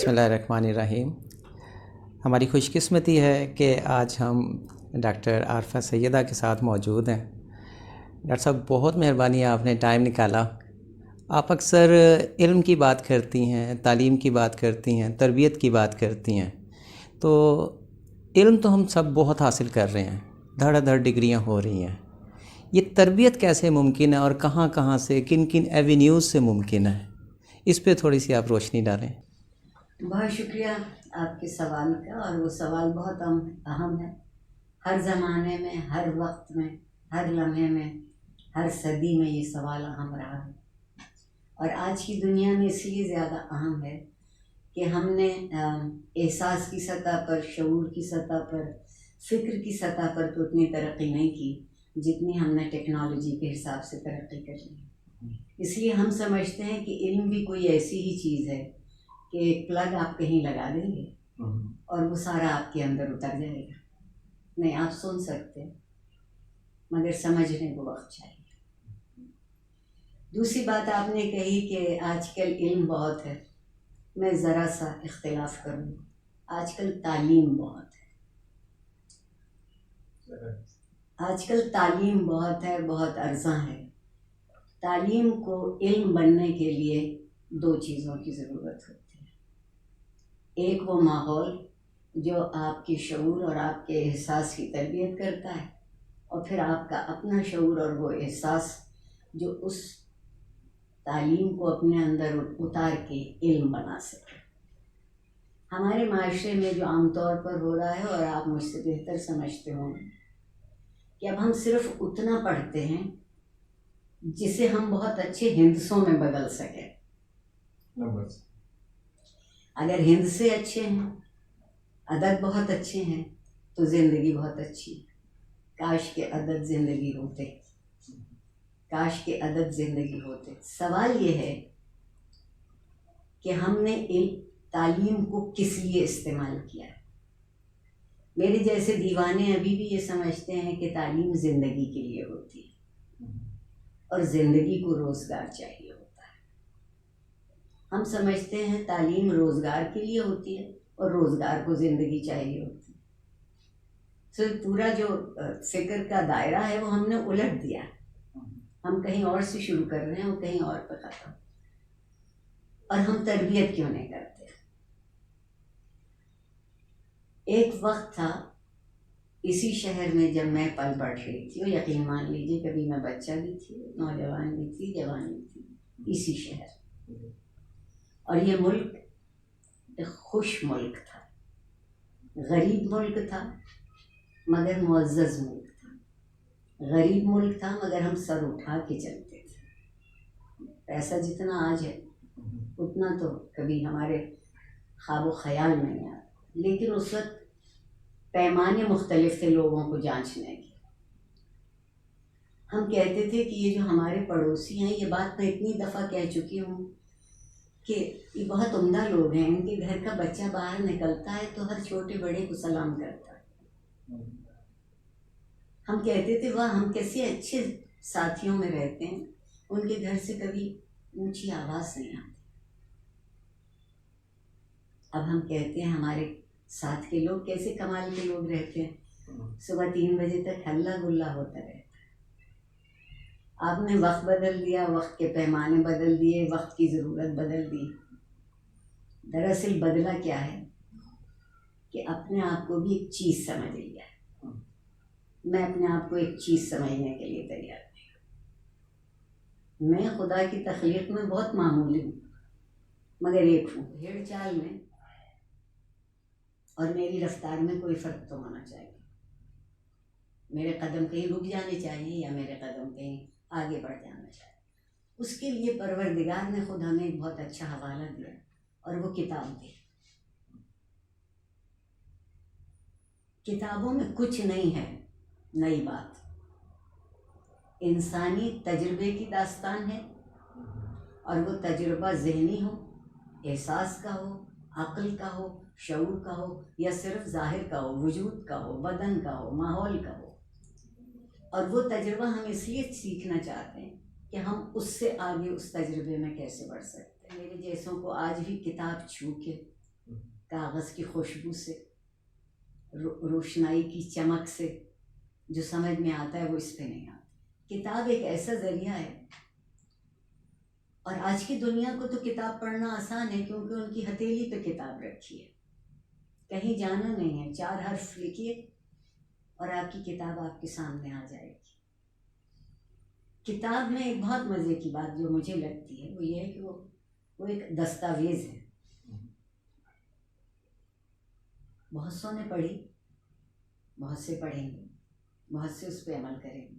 بسم اللہ الرحمن الرحیم۔ ہماری خوش قسمتی ہے کہ آج ہم ڈاکٹر عارفہ سیدہ کے ساتھ موجود ہیں۔ ڈاکٹر صاحب بہت مہربانی، آپ نے ٹائم نکالا۔ آپ اکثر علم کی بات کرتی ہیں، تعلیم کی بات کرتی ہیں، تربیت کی بات کرتی ہیں، تو علم تو ہم سب بہت حاصل کر رہے ہیں، دھڑ دھڑ ڈگریاں ہو رہی ہیں، یہ تربیت کیسے ممکن ہے اور کہاں کہاں سے، کن کن ایوینیوز سے ممکن ہے؟ اس پہ تھوڑی سی آپ روشنی ڈالیں۔ بہت شکریہ آپ کے سوال کا، اور وہ سوال بہت اہم ہے۔ ہر زمانے میں، ہر وقت میں، ہر لمحے میں، ہر صدی میں یہ سوال اہم رہا ہے، اور آج کی دنیا میں اس لیے زیادہ اہم ہے کہ ہم نے احساس کی سطح پر، شعور کی سطح پر، فکر کی سطح پر تو اتنی ترقی نہیں کی جتنی ہم نے ٹیکنالوجی کے حساب سے ترقی کر لی ہے۔ اس لیے ہم سمجھتے ہیں کہ علم بھی کوئی ایسی ہی چیز ہے کہ ایک پلگ آپ کہیں لگا دیں گے اور وہ سارا آپ کے اندر اتر جائے گا۔ نہیں، آپ سن سکتے مگر سمجھنے کو وقت چاہیے۔ دوسری بات آپ نے کہی کہ آج کل علم بہت ہے، میں ذرا سا اختلاف کروں، آج کل تعلیم بہت ہے۔ آج کل تعلیم بہت ہے، بہت ارزاں ہے۔ تعلیم کو علم بننے کے لیے دو چیزوں کی ضرورت ہوتی ہے۔ ایک وہ ماحول جو آپ کے شعور اور آپ کے احساس کی تربیت کرتا ہے، اور پھر آپ کا اپنا شعور اور وہ احساس جو اس تعلیم کو اپنے اندر اتار کے علم بنا سکے۔ ہمارے معاشرے میں جو عام طور پر ہو رہا ہے، اور آپ مجھ سے بہتر سمجھتے ہوں کہ اب ہم صرف اتنا پڑھتے ہیں جسے ہم بہت اچھے ہندسوں میں بدل سکیں۔ اگر ہند سے اچھے ہیں، عدد بہت اچھے ہیں، تو زندگی بہت اچھی ہے۔ کاش کے عدد زندگی ہوتے، کاش کے عدد زندگی ہوتے۔ سوال یہ ہے کہ ہم نے تعلیم کو کس لیے استعمال کیا ہے۔ میرے جیسے دیوانے ابھی بھی یہ سمجھتے ہیں کہ تعلیم زندگی کے لیے ہوتی ہے، اور زندگی کو روزگار چاہیے ہوتا ہے۔ ہم سمجھتے ہیں تعلیم روزگار کے لیے ہوتی ہے، اور روزگار کو زندگی چاہیے ہوتی ہے۔ تو پورا جو فکر کا دائرہ ہے وہ ہم نے الٹ دیا، ہم کہیں اور سے شروع کر رہے ہیں اور کہیں اور پہ ختم۔ اور ہم تربیت کیوں نہیں کرتے؟ ایک وقت تھا اسی شہر میں جب میں پل بڑھ رہی تھی، اور یقین مان لیجیے کبھی میں بچہ بھی تھی، نوجوان بھی تھی، جوان بھی تھی، اسی شہر۔ اور یہ ملک ایک خوش ملک تھا، غریب ملک تھا مگر معزز ملک تھا۔ غریب ملک تھا مگر ہم سر اٹھا کے چلتے تھے۔ پیسہ جتنا آج ہے اتنا تو کبھی ہمارے خواب و خیال میں نہیں آتا، لیکن اس وقت پیمانے مختلف تھے لوگوں کو جانچنے کے۔ ہم کہتے تھے کہ یہ جو ہمارے پڑوسی ہیں، یہ بات میں اتنی دفعہ کہہ چکی ہوں کہ یہ بہت عمدہ لوگ ہیں، ان کے گھر کا بچہ باہر نکلتا ہے تو ہر چھوٹے بڑے کو سلام کرتا ہے۔ ہم کہتے تھے واہ، ہم کیسے اچھے ساتھیوں میں رہتے ہیں، ان کے گھر سے کبھی اونچی آواز نہیں آتی۔ اب ہم کہتے ہیں ہمارے ساتھ کے لوگ کیسے کمال کے لوگ رہتے ہیں، صبح 3 بجے تک ہلا گلا ہوتا رہتا ہے۔ آپ نے وقت بدل دیا، وقت کے پیمانے بدل دیے، وقت کی ضرورت بدل دی۔ دراصل بدلا کیا ہے کہ اپنے آپ کو بھی ایک چیز سمجھ لیا ہے۔ میں اپنے آپ کو ایک چیز سمجھنے کے لیے تیار نہیں ہوں۔ میں خدا کی تخلیق میں بہت معمولی ہوں مگر ایک ہوں۔ بھیڑ چال میں اور میری رفتار میں کوئی فرق تو ہونا چاہیے۔ میرے قدم کہیں رک جانے چاہیے یا میرے قدم کہیں آگے بڑھ جانا چاہیے۔ اس کے لیے پروردگار نے خود ہمیں ایک بہت اچھا حوالہ دیا، اور وہ کتاب دی۔ کتابوں میں کچھ نہیں ہے نئی بات، انسانی تجربے کی داستان ہے، اور وہ تجربہ ذہنی ہو، احساس کا ہو، عقل کا ہو، شعور کا ہو، یا صرف ظاہر کا ہو، وجود کا ہو، بدن کا ہو، ماحول کا ہو۔ اور وہ تجربہ ہم اس لیے سیکھنا چاہتے ہیں کہ ہم اس سے آگے اس تجربے میں کیسے بڑھ سکتے ہیں۔ میرے جیسوں کو آج بھی کتاب چھو کے کاغذ کی خوشبو سے، روشنائی کی چمک سے جو سمجھ میں آتا ہے وہ اس پہ نہیں آتا۔ کتاب ایک ایسا ذریعہ ہے، اور آج کی دنیا کو تو کتاب پڑھنا آسان ہے کیونکہ ان کی ہتھیلی پہ کتاب رکھی ہے، کہیں جانا نہیں ہے، 4 حرف لکھیے اور آپ کی کتاب آپ کے سامنے آ جائے گی۔ کتاب میں ایک بہت مزے کی بات جو مجھے لگتی ہے وہ یہ ہے کہ وہ ایک دستاویز ہے۔ بہت سو نے پڑھی، بہت سے پڑھیں گے، بہت سے اس پہ عمل کریں گے،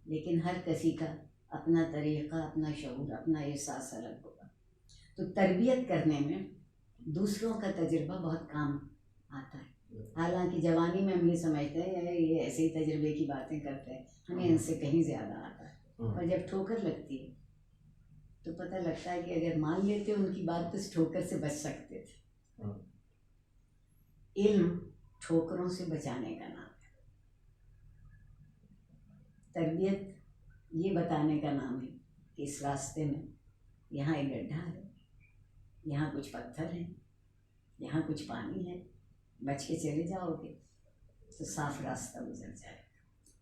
لیکن ہر کسی کا اپنا طریقہ، اپنا شعور، اپنا احساس الگ ہوگا۔ تو تربیت کرنے میں دوسروں کا تجربہ بہت کام آتا ہے۔ حالانکہ جوانی میں ہم یہ سمجھتے ہیں یہ ایسے ہی تجربے کی باتیں کرتے ہیں، ہمیں ان سے کہیں زیادہ آتا ہے، اور جب ٹھوکر لگتی ہے تو پتہ لگتا ہے کہ اگر مان لیتے ان کی بات تو اس ٹھوکر سے بچ سکتے تھے۔ علم ٹھوکروں سے بچانے کا نام ہے، تربیت یہ بتانے کا نام ہے کہ اس راستے میں یہاں ایک گڈھا ہے، یہاں کچھ پتھر ہیں، یہاں کچھ پانی ہے، بچ کے چلے جاؤ گے تو صاف راستہ گزر جائے گا،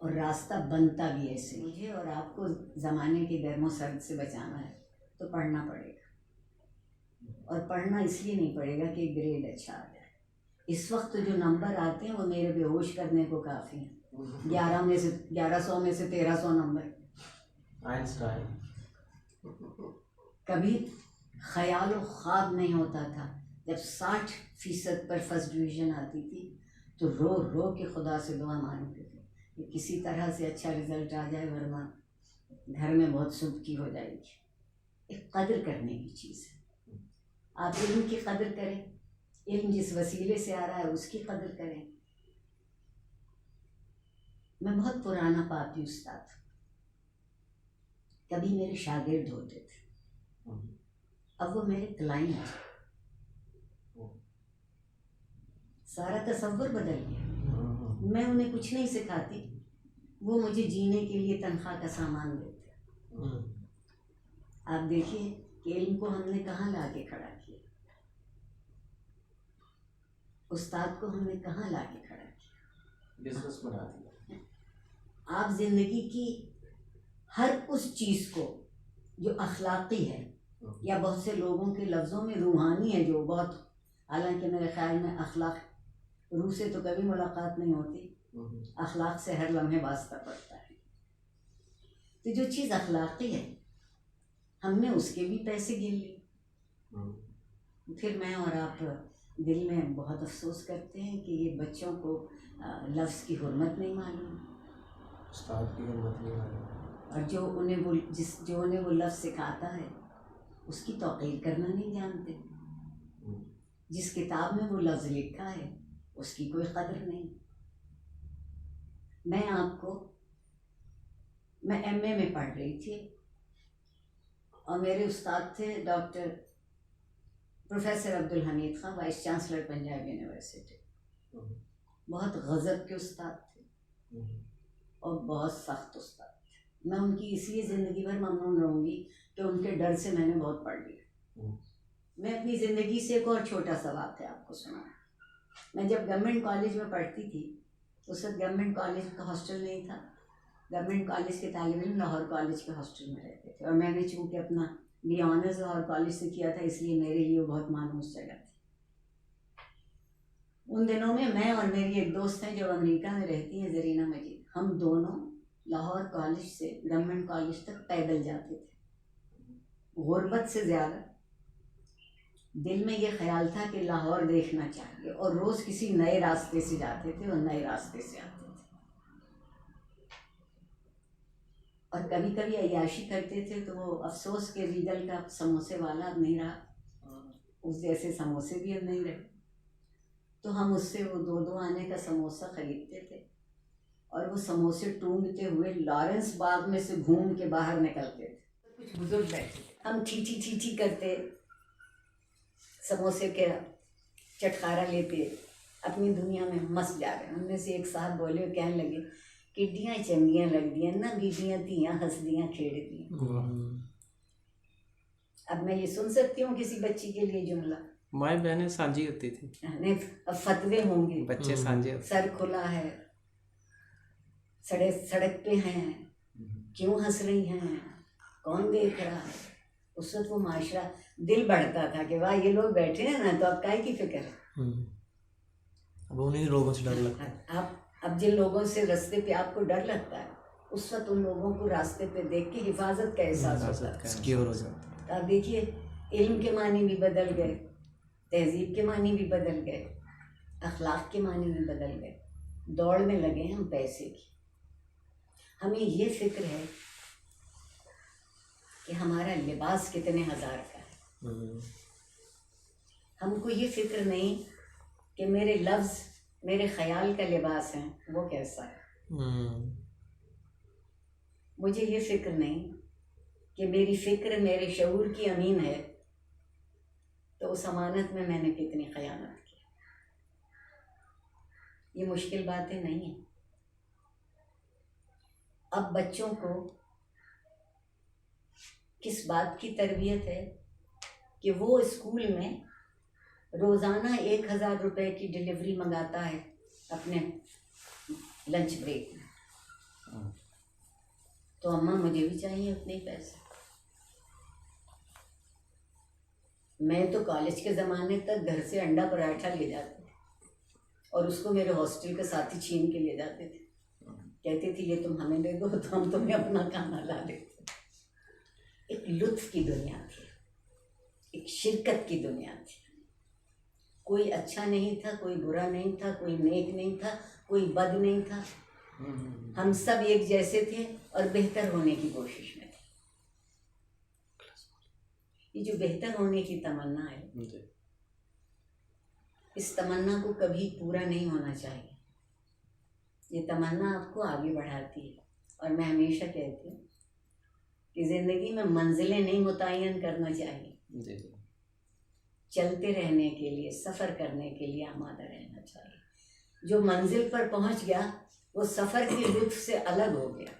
اور راستہ بنتا بھی ایسے۔ مجھے اور آپ کو زمانے کے گرم و سرد سے بچانا ہے تو پڑھنا پڑے گا، اور پڑھنا اس لیے نہیں پڑے گا کہ گریڈ اچھا آ جائے۔ اس وقت جو نمبر آتے ہیں وہ میرے بے ہوش کرنے کو کافی ہیں۔ 1100 میں سے 1300 نمبر، کبھی خیال و خواب نہیں ہوتا تھا جب 60% پر فرسٹ ڈویژن آتی تھی تو رو رو کے خدا سے دعا مانگتے تھے کہ کسی طرح سے اچھا رزلٹ آ جائے، ورنہ گھر میں بہت سبکی ہو جائے گی۔ ایک قدر کرنے کی چیز ہے، آپ علم کی قدر کریں، علم جس وسیلے سے آ رہا ہے اس کی قدر کریں۔ میں بہت پرانا پاپی استاد ہوں، کبھی میرے شاگرد ہوتے تھے، اب وہ میرے کلائنٹ، سارا تصور بدل گیا۔ میں انہیں کچھ نہیں سکھاتی، وہ مجھے جینے کے لیے تنخواہ کا سامان دیتے۔ آپ دیکھیے کہ علم کو ہم نے کہاں لا کے کھڑا کیا، استاد کو ہم نے کہاں لا کے کھڑا کیا، بزنس بنا دیا۔ آپ زندگی کی ہر اس چیز کو جو اخلاقی ہے یا بہت سے لوگوں کے لفظوں میں روحانی ہے، جو بہت، حالانکہ میرے خیال میں اخلاق، روح سے تو کبھی ملاقات نہیں ہوتی، اخلاق سے ہر لمحے واسطہ پڑتا ہے۔ تو جو چیز اخلاقی ہے ہم نے اس کے بھی پیسے گن لیے، پھر میں اور آپ دل میں بہت افسوس کرتے ہیں کہ یہ بچوں کو لفظ کی حرمت نہیں معلوم، استاد کی حرمت نہیں معلوم، اور جو انہیں وہ لفظ سکھاتا ہے اس کی توقیر کرنا نہیں جانتے، جس کتاب میں وہ لفظ لکھا ہے اس کی کوئی قدر نہیں۔ میں ایم اے میں پڑھ رہی تھی اور میرے استاد تھے doctor professor Abdul Hamid Khan, vice chancellor Punjab university, بہت غضب کے استاد تھے اور بہت سخت استاد تھے۔ میں ان کی اس لیے زندگی بھر ممنون رہوں گی کہ ان کے ڈر سے میں نے بہت پڑھ لیا۔ میں اپنی زندگی سے ایک اور چھوٹا سا واقعہ آپ کو سناؤں۔ میں جب گورنمنٹ کالج میں پڑھتی تھی اس وقت گورنمنٹ کالج کا ہاسٹل نہیں تھا، گورنمنٹ کالج کے طالب علم لاہور کالج کے ہاسٹل میں رہتے تھے، اور میں نے چونکہ اپنا بی آنرز لاہور کالج سے کیا تھا اس لیے میرے لیے وہ بہت مانوس جگہ تھی۔ ان دنوں میں اور میری ایک دوست ہیں جو امریکہ میں رہتی ہیں، زرینہ مجید، ہم دونوں لاہور کالج سے گورنمنٹ کالج تک پیدل جاتے تھے۔ غربت سے زیادہ دل میں یہ خیال تھا کہ لاہور دیکھنا چاہیے، اور روز کسی نئے راستے سے جاتے تھے اور نئے راستے سے آتے تھے، اور کبھی کبھی عیاشی کرتے تھے تو وہ افسوس کہ ریگل کا سموسے والا اب نہیں رہا، اس جیسے سموسے بھی اب نہیں رہے، تو ہم اس سے وہ 2 آنے کا سموسہ خریدتے تھے اور وہ سموسے ٹونگتے ہوئے لارنس باغ میں سے گھوم کے باہر نکلتے تھے۔ کچھ بزرگ بیٹھے تھے، ہم ٹھی کرتے سموسے کے چٹکارا لیتے اپنی دنیا میں مست جا رہے ہیں۔ ان میں سے ایک صاحب بولے اور کہنے لگے کڈیاں چنگیاں لگ دیاں نہ بیٹیاں دھیاں ہسدیاں کھیڑ دیاں۔ اب میں یہ سن سکتی ہوں کسی بچی کے لیے جملہ، مائیں بہنیں سانجھی ہوتی تھی، نہیں اب فتوے ہوں گے، بچے سانجھے ہوتے سر کھلا ہے، سڑک پہ ہیں، کیوں ہنس رہی ہیں، کون دیکھ رہا ہے. اس وقت وہ معاشرہ دل بڑھتا تھا کہ واہ یہ لوگ بیٹھے ہیں نا تو اب کاہے کی فکر ہے. اب انہیں لوگوں سے ڈر لگتا ہے. اب جن لوگوں سے راستے پہ آپ کو ڈر لگتا ہے اس وقت ان لوگوں کو راستے پہ دیکھ کے حفاظت کا احساس ہوتا ہے. سیکیور ہو جاتا ہے. آپ دیکھیے علم کے معنی بھی بدل گئے، تہذیب کے معنی بھی بدل گئے، اخلاق کے معنی بھی بدل گئے. دوڑ میں لگے ہم پیسے کی. ہمیں یہ فکر ہے کہ ہمارا لباس کتنے ہزار کا ہے. ہم کو یہ فکر نہیں کہ میرے لفظ میرے خیال کا لباس ہیں وہ کیسا ہے. مجھے یہ فکر نہیں کہ میری فکر میرے شعور کی امین ہے تو اس امانت میں نے کتنی خیانت کی. یہ مشکل باتیں نہیں ہیں. اب بچوں کو کس بات کی تربیت ہے کہ وہ اسکول میں روزانہ 1000 روپے کی ڈلیوری منگاتا ہے اپنے لنچ بریک میں. تو اماں مجھے بھی چاہیے اتنے پیسے. میں تو کالج کے زمانے تک گھر سے انڈا پراٹھا لے جاتی تھی اور اس کو میرے ہاسٹل کے ساتھی چھین کے لے جاتے تھے. کہتی تھی یہ تم ہمیں دے دو تو ہم تمہیں اپنا کھانا لا دیتے. ایک لطف کی دنیا تھی، ایک شرکت کی دنیا تھی. کوئی اچھا نہیں تھا، کوئی برا نہیں تھا، کوئی نیک نہیں تھا، کوئی بد نہیں تھا. ہم سب ایک جیسے تھے اور بہتر ہونے کی کوشش میں تھے. یہ جو بہتر ہونے کی تمنا ہے اس تمنا کو کبھی پورا نہیں ہونا چاہیے. یہ تمنا آپ کو آگے بڑھاتی ہے. اور میں ہمیشہ کہتی ہوں کہ زندگی میں منزلیں نہیں متعین کرنا چاہیے، چلتے رہنے کے لیے سفر کرنے کے لیے آمادہ رہنا چاہیے. جو منزل پر پہنچ گیا وہ سفر کے لطف سے الگ ہو گیا.